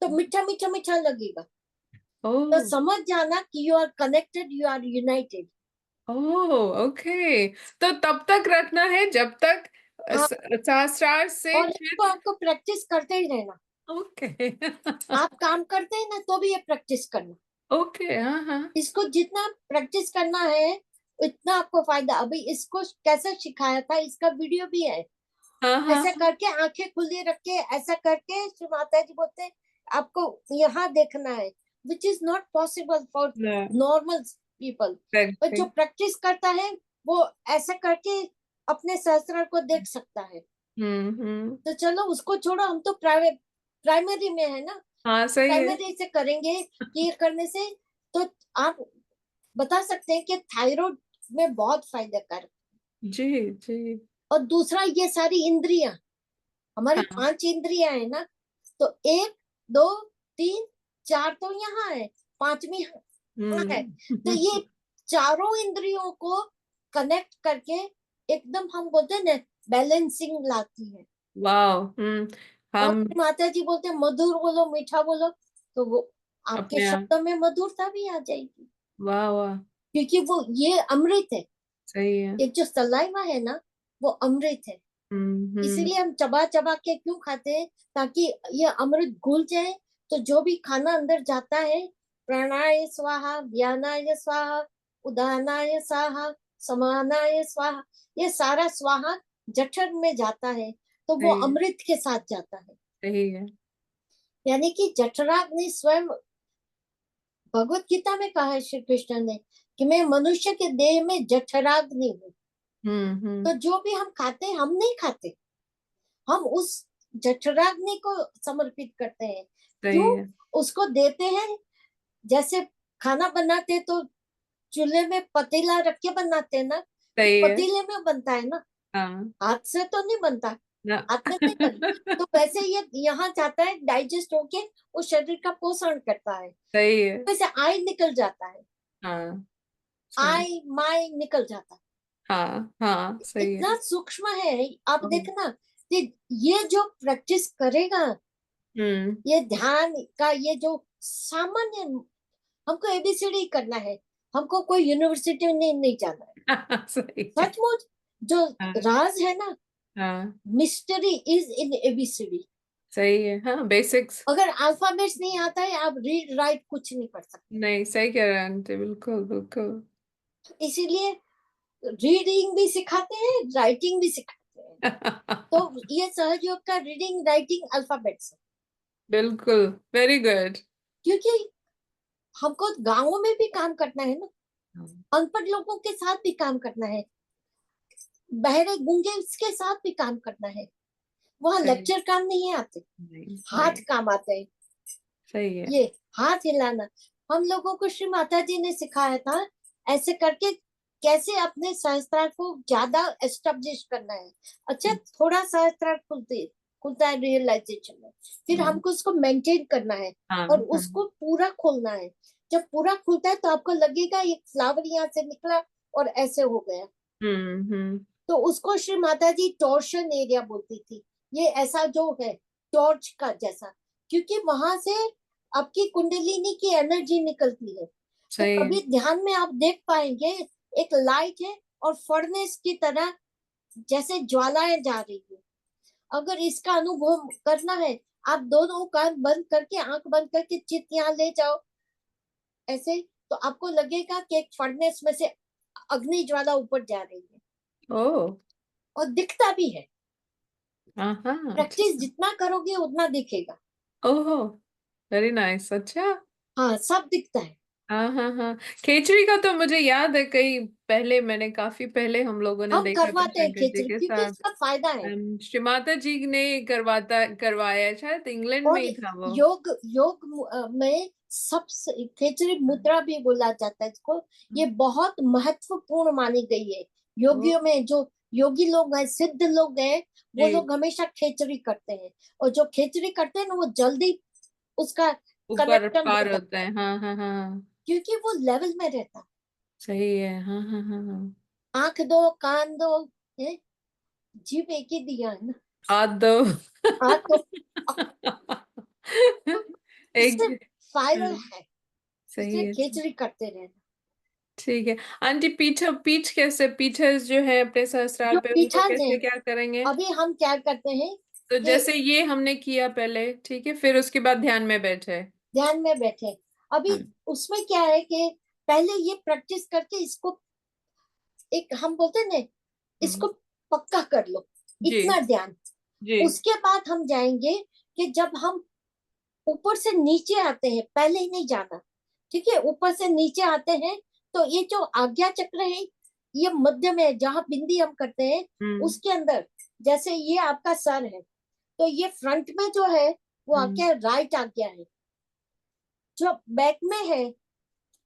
A: तो मीठा मीठा मीठा लगेगा। तो
B: ओह।
A: समझ जाना कि you are connected, you are united.
B: Oh. Okay. तो तब तक रखना है जब तक
A: हाँ,
B: सहस्रार से
A: और इसको
B: चित।
A: आपको प्रैक्टिस करते ही रहना।
B: ओके।
A: आप काम करते हैं ना तो भी ये प्रैक्टिस करना।
B: ओके। हाँ हाँ।
A: इसको जितना प्रैक्टिस करना है उतना आपको फायदा। अभी इसको कैसे सिखाया था, इसका वीडियो भी है।
B: हाँ हाँ।
A: ऐसा करके आंखें खुली रख के ऐसा करके श्री माता जी बोलते हैं आपको यहाँ देखना है, which is not possible for normal people. पर जो प्रैक्टिस करता है वो ऐसा करके अपने सहस्त्र को देख सकता है।
B: हम्म।
A: तो चलो उसको छोड़ो, हम तो प्राइवेट प्राइमरी में है ना,
B: हाँ सही है।
A: प्राइमरी से करेंगे। क्लियर करने से तो आप बता सकते हैं कि थायराइड में बहुत फायदा कर।
B: जी जी।
A: और दूसरा, ये सारी इंद्रियां, हमारी
B: हाँ।
A: 5 इंद्रियां है ना, तो 1 2 3 4 तो यहाँ है, 5वीं यहाँ है। तो ये चारों इंद्रियों को कनेक्ट करके एकदम हम बोलते हैं ना, बैलेंसिंग लाती है।
B: वाह।
A: और
B: हम
A: माता जी बोलते हैं मधुर बोलो, मीठा बोलो, तो वो आपके
B: अपने आप।
A: शब्दों में मधुरता भी आ जाएगी।
B: वाह वाह।
A: क्योंकि वो ये अमृत है।
B: सही है।
A: ये जो सलाइवा है ना, वो अमृत है।
B: हम्म।
A: इसीलिए हम चबा चबा के क्यों खाते हैं, ताकि ये अमृत घुल जाए। तो जो भी खाना अंदर जाता है, प्राणाय स्वाहा, व्यानाय स्वाहा, उदानाय स्वाहा, समानाय स्वाहा, ये सारा स्वाहा जठर में जाता है, तो वो
B: सही है।
A: अमृत के साथ जाता है।
B: सही है।
A: यानी कि जठराग्नि स्वयं, भगवत गीता में कहा है श्री कृष्ण ने कि मैं मनुष्य के देह में जठराग्नि हूँ। तो
B: हम्म।
A: जो भी हम खाते हैं, हम नहीं खाते, हम उस जठराग्नि को समर्पित करते हैं।
B: सही
A: क्यों?
B: है।
A: उसको देते हैं। जैसे खाना बनाते हैं तो चूल्हे में पतीला रख के बनाते हैं ना, तो
B: सही है।
A: पतीले में बनता है ना,
B: हाँ।
A: हाथ से तो नहीं बनता।
B: ना।
A: हाथ में नहीं बनता। तो वैसे ये यहाँ जाता है, डाइजेस्ट होके वो शरीर का पोषण करता है।
B: सही है।
A: वैसे आई निकल जाता है,
B: हाँ। सही।
A: आई माई निकल जाता है।
B: हाँ हाँ सही है।
A: इतना सूक्ष्म है। आप
B: हम्म।
A: देखना कि ये जो प्रैक्टिस करेगा, ये ध्यान का, ये जो सामान्य, हमको एबीसीडी करना है, हमको कोई यूनिवर्सिटी नहीं जाना है।
B: सही है।
A: सचमुच जो
B: हाँ
A: राज है ना,
B: हाँ
A: मिस्टरी इज इन एबीसीडी।
B: सही है। हाँ बेसिक्स।
A: अगर अल्फाबेट्स नहीं आता है, आप रीड राइट कुछ नहीं पढ़ सकते।
B: नहीं, सही कह रहे हैं आंटी, बिल्कुल बिल्कुल।
A: इसीलिए रीडिंग भी सिखाते हैं, राइटिंग भी सिखाते हैं। तो ये सहयोग का रीडिंग राइटिंग अल्फाबेट्स है।
B: बिल्कुल। Very good.
A: क्योंकि हमको गांवों में भी काम करना है ना, अनपढ़ लोगों के साथ भी काम करना है, बहरे गूंगे के साथ भी काम करना है। वहां
B: सही।
A: लेक्चर काम नहीं आते,
B: नहीं
A: हाथ
B: नहीं।
A: काम आते हैं।
B: सही है।
A: ये हाथ हिलाना हम लोगों को श्री माता जी ने सिखाया था, ऐसे करके कैसे अपने सहस्त्रार को ज्यादा एस्टेब्लिश करना है। अच्छा, थोड़ा सहस्त्रार खुलता है रियलाइजेशन में, फिर
B: हम्म,
A: हमको उसको मेंटेन करना है
B: हाँ
A: और
B: हाँ।
A: उसको पूरा खोलना है। जब पूरा खुलता है तो आपको लगेगा एक फ्लावर यहाँ से निकला और ऐसे हो गया।
B: हम्म।
A: तो उसको श्री माता जी टॉर्शन एरिया बोलती थी। ये ऐसा जो है टॉर्च का जैसा, क्योंकि वहां से आपकी कुंडलिनी की एनर्जी निकलती है। तो
B: सही है।
A: कभी ध्यान में आप देख पाएंगे एक लाइट है और फर्नेस की तरह जैसे ज्वालाएं जा रही है। अगर इसका अनुभव करना है, आप दोनों कान बंद करके आंख बंद करके चित्त यहाँ ले जाओ ऐसे, तो आपको लगेगा कि एक फर्नेस में से अग्नि ज्वाला ऊपर जा रही है
B: ओह।
A: और दिखता भी है।
B: हाँ हाँ,
A: प्रैक्टिस
B: अच्छा।
A: जितना करोगे उतना दिखेगा।
B: ओहो, वेरी नाइस, अच्छा।
A: हाँ, सब दिखता है।
B: हाँ हाँ हाँ। खिचड़ी का तो मुझे याद है, कई पहले मैंने काफी पहले हम लोगों ने
A: हम
B: देखा था
A: करवाते हैं
B: शंकर जी
A: खिचड़ी
B: के
A: क्योंकि
B: साथ।
A: इसका फायदा है।
B: श्री माता जी ने करवाया, शायद इंग्लैंड में
A: और
B: ही था वो।
A: योग योग में सबसे खिचड़ी मुद्रा भी बोला जाता है इसको। ये बहुत महत्वपूर्ण मानी गई है।
B: ओ,
A: योगियों में जो योगी लोग हैं, सिद्ध लोग हैं, वो
B: जी।
A: लोग हमेशा खेचड़ी करते हैं। और जो खेचड़ी करते हैं ना, वो जल्दी उसका
B: ऊपर
A: कनेक्शन हो
B: पार होते
A: जाता है,
B: हैं, हाँ हाँ हाँ।
A: क्योंकि वो लेवल में रहता है।
B: सही है, हाँ हाँ हाँ हाँ।
A: आंख दो, कान दो, है, जीभ एक ही दिया है ना।
B: हाथ दो।
A: हाथ तो इससे
B: एक।
A: फायदा
B: हाँ,
A: है,
B: सही
A: इसलिए
B: है।
A: खिचड़ी करते रहना।
B: ठीक है। आंटी, पीछ कैसे, पीछे जो है अपने सहस्त्रार
A: जो
B: पे, उनको
A: पीछा है,
B: कैसे क्या करेंगे?
A: अभी हम क्या करते हैं
B: तो
A: कि
B: जैसे ये हमने किया पहले, ठीक है, फिर उसके बाद ध्यान में बैठे।
A: ध्यान में बैठे। अभी
B: हाँ।
A: उसमें क्या है कि पहले ये प्रैक्टिस करके इसको, एक हम बोलते हैं ना,
B: हम्म,
A: इसको पक्का कर लो,
B: जी
A: इतना ध्यान।
B: जी।
A: उसके बाद हम जाएंगे कि जब हम ऊपर से नीचे आते हैं, पहले ही नहीं जाना, ठीक है, ऊपर से नीचे आते हैं, तो ये जो आज्ञा चक्र है, ये मध्य में जहां बिंदी हम करते हैं,
B: हम्म
A: उसके अंदर, जैसे ये आपका सर है, तो ये फ्रंट में जो है वो
B: हम्म।
A: आपके राइट आज्ञा है। जो बैक में है,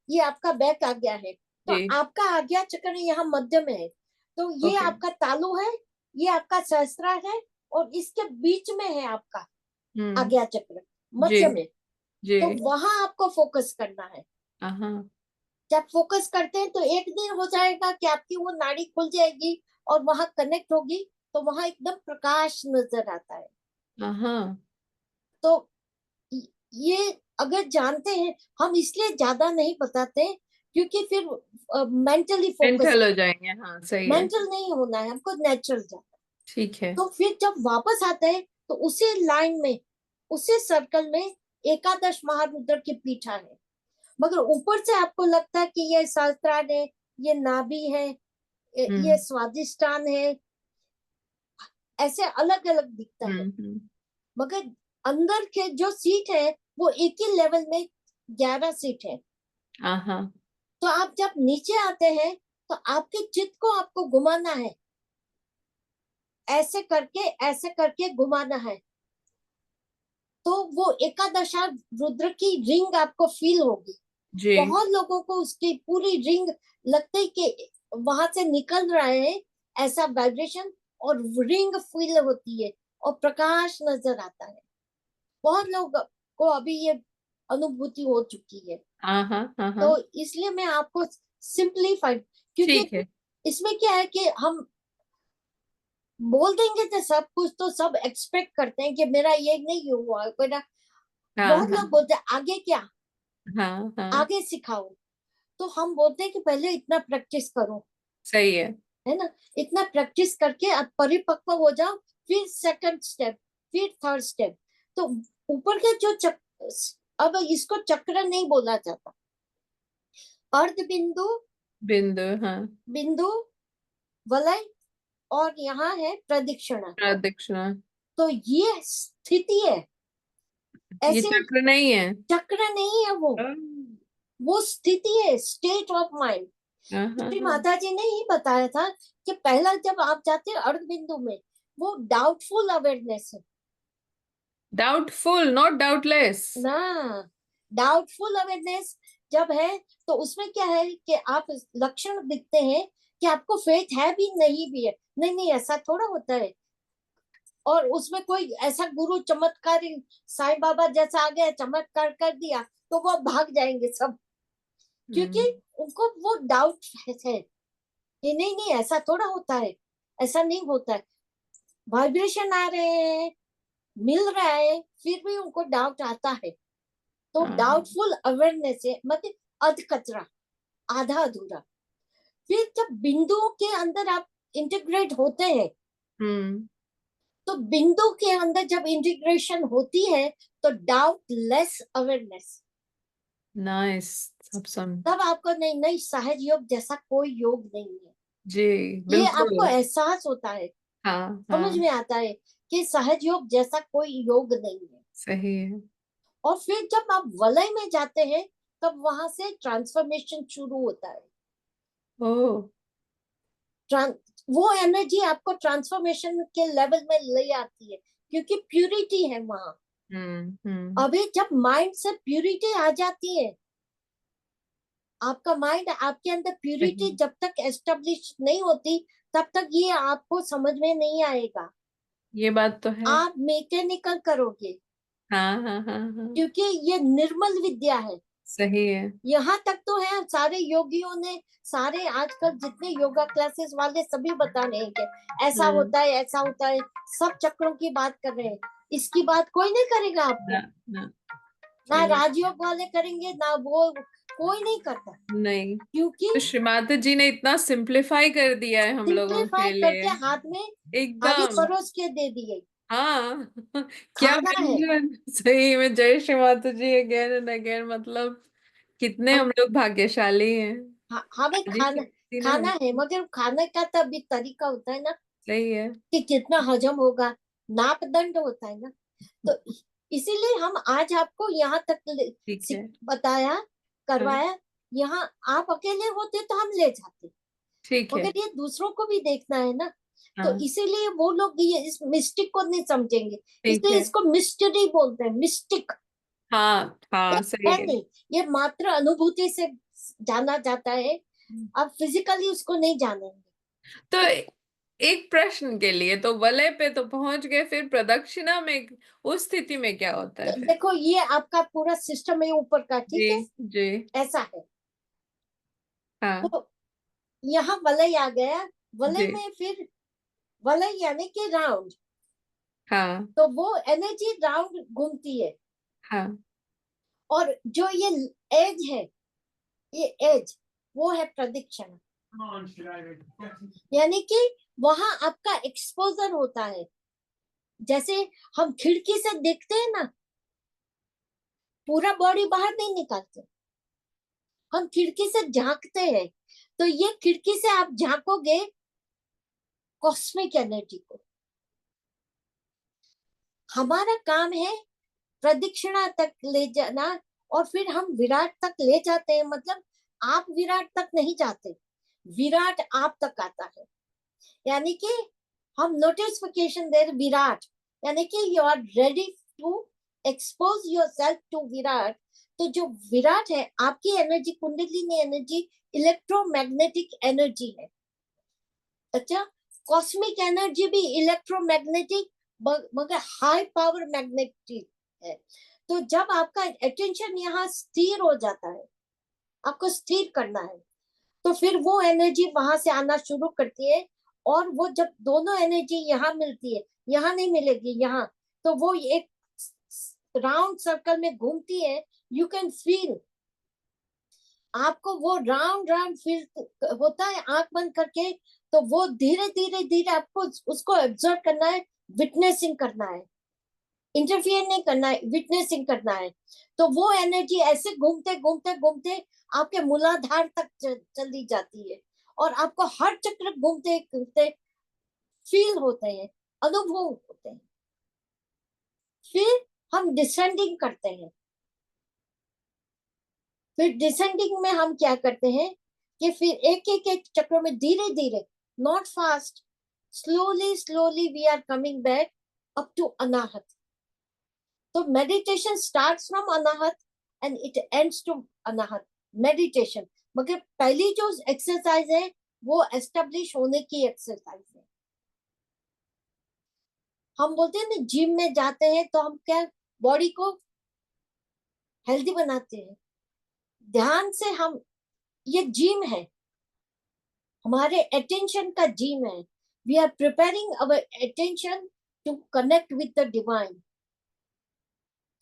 A: ये आपका बैक आज्ञा है। तो
B: जी।
A: आपका आज्ञा चक्र यहाँ मध्य में है, तो ये
B: ओके।
A: आपका तालु है, ये आपका सहस्त्रार है, और इसके बीच में है आपका
B: हम्म।
A: आज्ञा चक्र,
B: जी
A: मध्य में।
B: जी।
A: तो वहां आपको फोकस करना है।
B: हाँ
A: जब फोकस करते हैं तो एक दिन हो जाएगा कि आपकी वो नाड़ी खुल जाएगी और वहां कनेक्ट होगी, तो वहां एकदम प्रकाश नजर आता है।
B: हाँ।
A: तो ये अगर जानते हैं, हम इसलिए ज्यादा नहीं बताते क्योंकि फिर मेंटली फोकस,
B: मेंटल हो जाएंगे, हाँ सही है।
A: मेंटल नहीं होना है हमको, नेचुरल जाना।
B: ठीक है।
A: तो फिर जब वापस आते हैं तो उसी लाइन में, उसी सर्कल में एकादश महारुद्र की पीठा है। मगर ऊपर से आपको लगता है कि ये सहस्त्रार है, ये नाभि है, ये
B: हम्म
A: स्वादिष्टान है, ऐसे अलग अलग दिखता है।
B: हम्म।
A: मगर अंदर के जो सीट है वो एक ही लेवल में 11 सीट है।
B: हाँ
A: तो आप जब नीचे आते हैं तो आपके चित्त को आपको घुमाना है, ऐसे करके घुमाना है। तो वो एकादशा रुद्र की रिंग आपको फील होगी।
B: जी।
A: बहुत लोगों को उसकी पूरी रिंग लगता है कि वहां से निकल रहे हैं, ऐसा वाइब्रेशन, और रिंग फील होती है और प्रकाश नजर आता है। बहुत लोग को अभी ये अनुभूति हो चुकी है।
B: हाँ।
A: तो इसलिए मैं आपको सिंपलीफाइड, क्योंकि
B: ठीक है।
A: इसमें क्या है कि हम बोल देंगे तो सब कुछ, तो सब एक्सपेक्ट करते हैं कि मेरा ये नहीं हुआ, मेरा,
B: हाँ
A: बहुत
B: हाँ
A: लोग बोलते हैं आगे क्या,
B: हाँ।
A: आगे सिखाओ। तो हम बोलते हैं कि पहले इतना प्रैक्टिस करो,
B: सही है।
A: है ना, इतना प्रैक्टिस करके अब परिपक्व हो जाओ, फिर सेकंड स्टेप, फिर थर्ड स्टेप। तो ऊपर के जो चक्र, अब इसको चक्र नहीं बोला जाता, अर्ध बिंदु,
B: बिंदु, हाँ।
A: बिंदु, वलय, और यहाँ है प्रदक्षिणा।
B: प्रदक्षिणा।
A: तो ये स्थिति है,
B: ये
A: ऐसे
B: चक्र नहीं है।
A: चक्र नहीं है वो स्थिति है, स्टेट ऑफ माइंड। श्री
B: हाँ।
A: माता जी ने ही बताया था कि पहला जब आप जाते हैं अर्ध बिंदु में, वो डाउटफुल अवेयरनेस है,
B: डाउटफुल, नॉट डाउटलेस।
A: ना, डाउटफुल अवेयरनेस जब है तो उसमें क्या है कि आप लक्षण दिखते हैं कि आपको फेथ है भी नहीं भी है, नहीं नहीं ऐसा थोड़ा होता है। और उसमें कोई ऐसा गुरु चमत्कारी साईं बाबा जैसा आ गया चमत्कार कर दिया तो वो भाग जाएंगे सब, क्योंकि उनको वो डाउट है कि नहीं नहीं ऐसा थोड़ा होता है, ऐसा नहीं होता है। वाइब्रेशन आ रहे हैं, मिल रहा है, फिर भी उनको डाउट आता है। तो
B: हाँ।
A: डाउटफुल अवेयरनेस है मतलब अध कचरा, आधा अधूरा। फिर जब बिंदुओं के अंदर आप इंटीग्रेट होते हैं,
B: हम्म।
A: तो बिंदु के अंदर जब इंटीग्रेशन होती है तो डाउट लेस अवेयरनेस,
B: नाइस। सब सुन।
A: तब आपको नहीं नहीं सहज योग जैसा कोई योग नहीं है।
B: जी,
A: ये आपको
B: बिल्कुल।
A: एहसास होता है,
B: हाँ
A: समझ
B: हाँ।
A: में आता है कि सहज योग जैसा कोई योग नहीं है।
B: सही है।
A: और फिर जब आप वलय में जाते हैं तब वहां से ट्रांसफॉर्मेशन शुरू होता है।
B: ओ।
A: वो एनर्जी आपको ट्रांसफॉर्मेशन के लेवल में ले आती है, क्योंकि प्यूरिटी है वहां।
B: हम्म।
A: अभी जब माइंड से प्यूरिटी आ जाती है, आपका माइंड आपके अंदर प्यूरिटी
B: सही।
A: जब तक एस्टेब्लिश नहीं होती तब तक ये आपको समझ में नहीं आएगा।
B: ये बात तो है।
A: आप मैकेनिकल करोगे,
B: हाँ हाँ हाँ हाँ।
A: क्योंकि ये निर्मल विद्या है।
B: सही है।
A: यहाँ तक तो है, सारे योगियों ने, सारे आजकल जितने योगा क्लासेस वाले सभी बता रहे हैं कि ऐसा
B: हम्म।
A: होता है ऐसा होता है, सब चक्रों की बात कर रहे हैं। इसकी बात कोई नहीं करेगा
B: ना
A: आपको,
B: ना।
A: ना
B: सही।
A: राजयोग वाले करेंगे ना वो, कोई नहीं करता,
B: नहीं।
A: क्योंकि
B: तो श्रीमाता जी ने इतना सिंपलिफाई कर दिया है हम लोगों
A: सिंप्लीफाई
B: के लिए।
A: करके हाथ में थाली
B: एकदम।
A: परोस के दे दिए।
B: हाँ। क्या
A: खाना है,
B: व्यंजन, सही में जय श्री माता जी अगेन एंड अगेन। मतलब कितने
A: हम
B: हम लोग भाग्यशाली हैं।
A: हमें
B: जी
A: खाना,
B: शक्ति ना।
A: खाना है, मगर खाने का तभी तरीका होता है ना
B: सही है।
A: कि कितना हजम होगा, नापदंड होता है ना। तो इसीलिए हम आज आपको यहाँ तक
B: ठीक है।
A: बताया,
B: हाँ।
A: करवाया। यहाँ आप अकेले होते तो हम ले जाते,
B: ठीक है।
A: मगर ये दूसरों को भी देखना है ना। तो
B: हाँ।
A: इसीलिए वो लोग ये इस मिस्टिक को नहीं समझेंगे,
B: ठीक
A: इसलिए
B: है।
A: इसको मिस्ट्री बोलते हैं, मिस्टिक।
B: हाँ हाँ सही
A: है
B: है।
A: नहीं, ये मात्र अनुभूति से जाना जाता है, आप फिजिकली उसको नहीं जानेंगे।
B: तो एक प्रश्न के लिए, तो वलय पे तो पहुंच गए, फिर प्रदक्षिणा में उस स्थिति में क्या होता है
A: तो
B: फिर?
A: देखो ये आपका पूरा सिस्टम है ऊपर का,
B: जी
A: ठीक है,
B: जी।
A: ऐसा है।
B: हाँ।
A: तो यहाँ वलय आ गया, वलय
B: जी।
A: में फिर वलय यानी कि राउंड,
B: हाँ
A: तो वो एनर्जी राउंड घूमती है।
B: हाँ।
A: और जो ये एज है, ये एज वो है प्रदक्षिणा, यानी कि वहां आपका एक्सपोजर होता है। जैसे हम खिड़की से देखते हैं ना, पूरा बॉडी बाहर नहीं निकालते, हम खिड़की से झांकते हैं। तो ये खिड़की से आप झांकोगे कॉस्मिक एनर्जी को। हमारा काम है प्रदक्षिणा तक ले जाना, और फिर हम विराट तक ले जाते हैं। मतलब आप विराट तक नहीं जाते, विराट आप तक आता है। यानी कि हम नोटिफिकेशन दे रहे विराट, यानी कि you are ready to expose yourself to विराट। तो जो विराट है आपकी energy, kundalini energy electromagnetic energy है। अच्छा, कॉस्मिक एनर्जी भी इलेक्ट्रोमैग्नेटिक, मगर हाई पावर मैग्नेटिक है। तो जब आपका अटेंशन यहाँ स्थिर हो जाता है, आपको स्थिर करना है, तो फिर वो एनर्जी वहां से आना शुरू करती है। और वो जब दोनों एनर्जी यहाँ मिलती है, यहाँ नहीं मिलेगी यहाँ, तो वो एक राउंड सर्कल में घूमती है। यू कैन फील, आपको वो राउंड राउंड फील होता है आंख बंद करके। तो वो धीरे धीरे धीरे आपको उसको ऑब्जर्व करना है, विटनेसिंग करना है, इंटरफियर नहीं करना है, विटनेसिंग करना है। तो वो एनर्जी ऐसे घूमते घूमते घूमते आपके मूलाधार तक चली जाती है, और आपको हर चक्र घूमते घूमते फील होते हैं, अनुभव होते हैं। फिर हम डिसेंडिंग करते हैं। फिर डिसेंडिंग में हम क्या करते हैं कि फिर एक एक एक चक्र में धीरे धीरे, not fast, slowly slowly we are coming back up to Anahata. तो meditation starts from Anahata and it ends to Anahata meditation. मगर पहली जो एक्सरसाइज है वो एस्टेब्लिश होने की एक्सरसाइज है। हम बोलते हैं ना जिम में जाते हैं तो हम क्या बॉडी को हेल्दी बनाते हैं। ध्यान से हम, ये जिम है, हमारे अटेंशन का जिम है। We are preparing our attention to connect with the divine.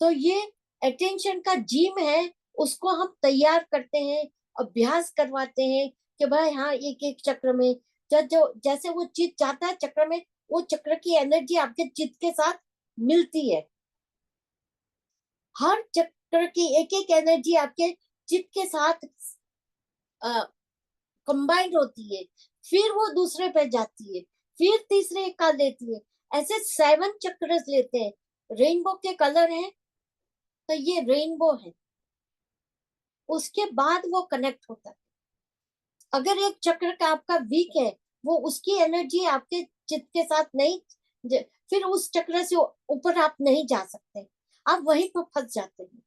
A: तो ये अटेंशन का जिम है, उसको हम तैयार करते हैं, अभ्यास करवाते हैं कि भाई हाँ एक एक चक्र में जो जैसे वो चित जाता है चक्र में, वो चक्र की एनर्जी आपके चित के साथ मिलती है। हर चक्र की एक एक एनर्जी आपके चित के साथ कंबाइंड होती है, फिर वो दूसरे पे जाती है, फिर तीसरे का लेती है। ऐसे 7 चक्र लेते हैं। रेनबो के कलर हैं तो ये रेनबो है, उसके बाद वो कनेक्ट होता है। अगर एक चक्र का आपका वीक है, वो उसकी एनर्जी आपके चित्त के साथ नहीं, फिर उस चक्र से ऊपर आप नहीं जा सकते, आप वहीं पर फंस जाते हैं।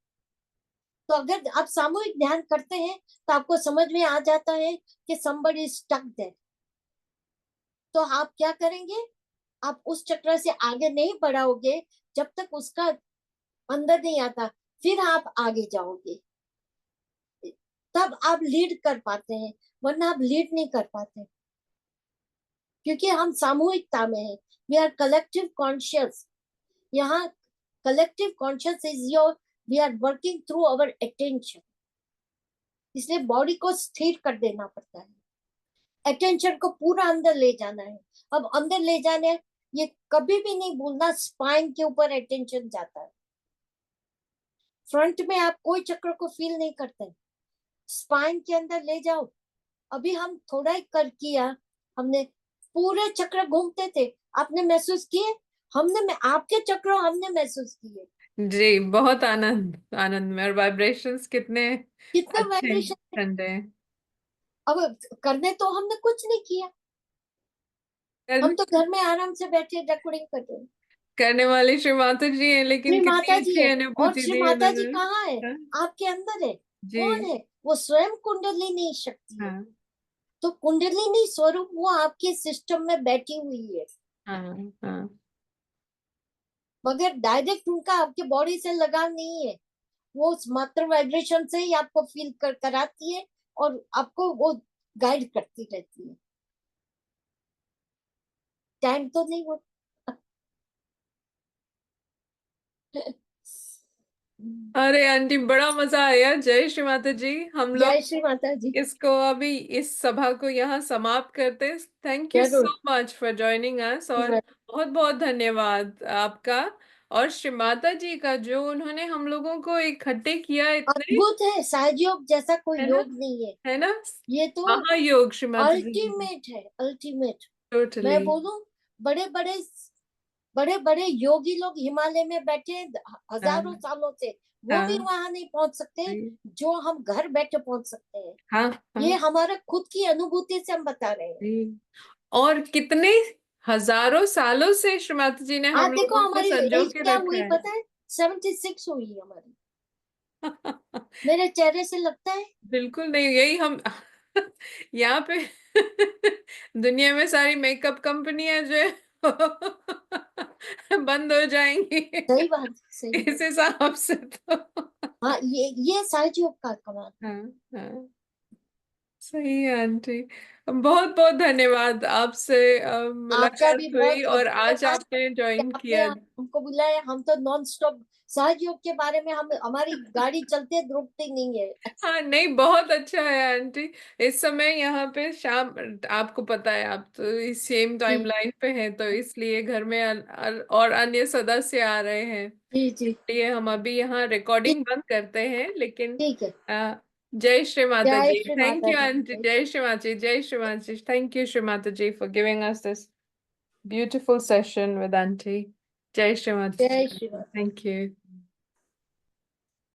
A: तो अगर आप सामूहिक ध्यान करते हैं तो आपको समझ में आ जाता है कि somebody is stuck there। तो आप क्या करेंगे, आप उस चक्र से आगे नहीं बढ़ाओगे जब तक उसका अंदर नहीं आता, फिर आप आगे जाओगे, तब आप लीड कर पाते हैं, वरना आप लीड नहीं कर पाते, क्योंकि हम सामूहिकता में हैं। We are collective conscious. यहाँ collective conscious is your, we are working through our attention. इसलिए बॉडी को स्थिर कर देना पड़ता है, अटेंशन को पूरा अंदर ले जाना है। अब अंदर ले जाने, ये कभी भी नहीं भूलना, स्पाइन के ऊपर अटेंशन जाता है। फ्रंट में आप कोई चक्र को फील नहीं करते, स्पाइन के अंदर ले जाओ। अभी हम थोड़ा ही कर किया, हमने पूरे चक्र घूमते थे, आपने महसूस किए, हमने आपके चक्र हमने महसूस किए,
B: जी, बहुत आनंद आनंद में, और वाइब्रेशंस कितने
A: कितने
B: अच्छे
A: वाइब्रेशन।
B: ठंडे
A: अब करने तो हमने कुछ नहीं किया, हम तो घर में आराम से बैठे रिकॉर्डिंग कर रहे हैं।
B: करने वाली श्री माता जी हैं, लेकिन
A: श्री
B: कितनी
A: माता जी
B: अच्छी
A: है, और
B: अनुभूति
A: श्री
B: दी
A: माता जी
B: उन्होंने।
A: कहाँ है,
B: हाँ,
A: आपके अंदर है। कौन
B: जी,
A: है वो? स्वयं कुंडलिनी शक्ति है।
B: हाँ,
A: तो कुंडलिनी स्वरूप वो आपके सिस्टम में बैठी हुई है,
B: हाँ, हाँ,
A: मगर डायरेक्ट उनका आपके बॉडी से लगाव नहीं है। वो मात्र वाइब्रेशन से ही आपको फील कराती है और आपको वो गाइड करती रहती है। टाइम तो नहीं हो।
B: अरे आंटी, बड़ा मजा आया। जय श्री माता जी। हम लोग
A: जय श्री माता जी।
B: इसको अभी, इस सभा को यहाँ समाप्त करते। थैंक यू
A: जरूर।
B: So much for joining us, और बहुत बहुत धन्यवाद आपका और श्री माता जी का, जो उन्होंने हम लोगों को इकट्ठे किया इतने।
A: अद्भुत है, सहयोग जैसा कोई
B: है ना,
A: योग नहीं है।
B: है ना,
A: ये तो
B: महायोग श्री माता जी ने।
A: अल्टीमेट है, अल्टीमेट।
B: टोटली।
A: मैं बोलूं, बड़े बड़े बड़े बड़े योगी लोग हिमालय में बैठे हजारों
B: हाँ,
A: सालों से, वो भी
B: हाँ,
A: वहां नहीं पहुंच सकते जो हम घर बैठे पहुंच सकते हैं।
B: हाँ, हाँ,
A: ये हमारा खुद की अनुभूति से हम बता रहे हैं।
B: जी। और कितने हजारों सालों से श्री माता जी ने
A: आज
B: हम
A: देखो
B: लोगों को
A: हमारी
B: संजो
A: एज
B: के
A: क्या
B: रखा
A: हुई
B: है।
A: पता है? 76 हुई हमारी। मेरे चेहरे से लगता है।
B: बिल्कुल नहीं, यही हम यहाँ पे दुनिया में सारी मेकअप कंपनियां जो है बंद हो जाएंगी
A: सही बात, सही
B: इस
A: बात।
B: हिसाब से तो।
A: हाँ, ये सहयोग का कमाल।
B: हाँ, हाँ, सही है आंटी। बहुत बहुत धन्यवाद, आपसे
A: आपका
B: मुलाकात
A: भी
B: हुई
A: बहुत
B: और आज
A: धन्यवाद
B: आपने
A: कि
B: ज्वाइन
A: आपने
B: किया।
A: हमको बुलाया। हम तो नॉन स्टॉप सहयोग के बारे में, हम हमारी गाड़ी चलते रुकती नहीं है।
B: हाँ, नहीं, बहुत अच्छा है आंटी। इस समय यहाँ पे शाम, आपको पता है, आप तो इस सेम
A: जी
B: टाइमलाइन पे हैं, तो इसलिए घर में और अन्य सदस्य आ रहे हैं।
A: जी जी।
B: ये हम अभी यहाँ
A: ठीक,
B: रिकॉर्डिंग बंद करते हैं, लेकिन
A: ठीक है।
B: अ, जय श्री माता
A: जय
B: जी।
A: श्री
B: थैंक
A: माता
B: यू
A: जी।
B: आंटी। जय श्री माता जी, जय श्री माता जी। Thank you Shri Mata ji for giving us this beautiful session with aunty. जय श्री माता जी।
A: जय श्री माता।
B: Thank you.